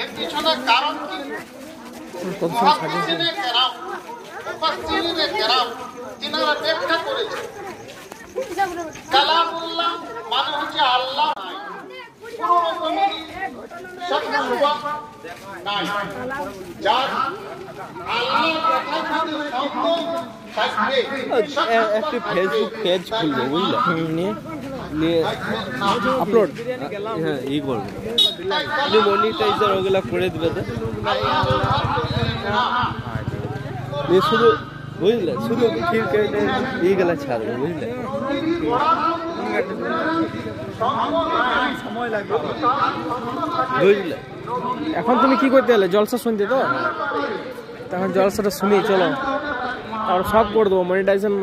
এর পিছনে কারণ কি? তিনারা ব্যাখ্যা করেছে কালামুল্লাহ মানে হচ্ছে আল্লাহ নাই, যার আল্লাহ একটি ফেসবুক পেজ খুলবো বুঝলে, নিয়ে আপলোড হ্যাঁ ই করবো, মনিটাইজার ওগুলা করে দেবে তো শুধু বুঝলে, শুধু এইগুলা ছাড়বে বুঝলে। সময় লাগবে বুঝলে। এখন তুমি কি করতে গেলে? জলসা শুনতে তো, তখন জলসাটা শুনি চলো, আর সব করে দেবো, মনিটাইজেশন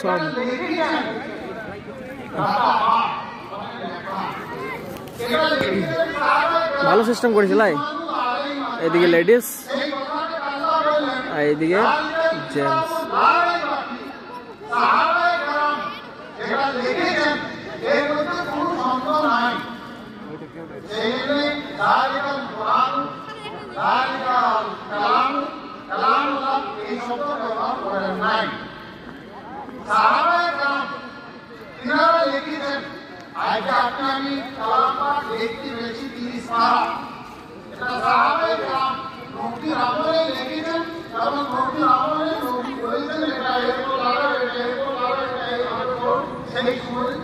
সব। ভালো সিস্টেম করেছিল। এদিকে লেডিস আর এদিকে জেন্টস। আমি কালামপাঠ লিখতে পেরেছি 30 পারা। এটা সাহাবায়ে কেরাম নবীর আমলে লিখেছেন এবং নবীর আমলে নবী বলেছেন এটা এরকম লাগে, এটা এরকম লাগে, এটা এরকম সেই সময়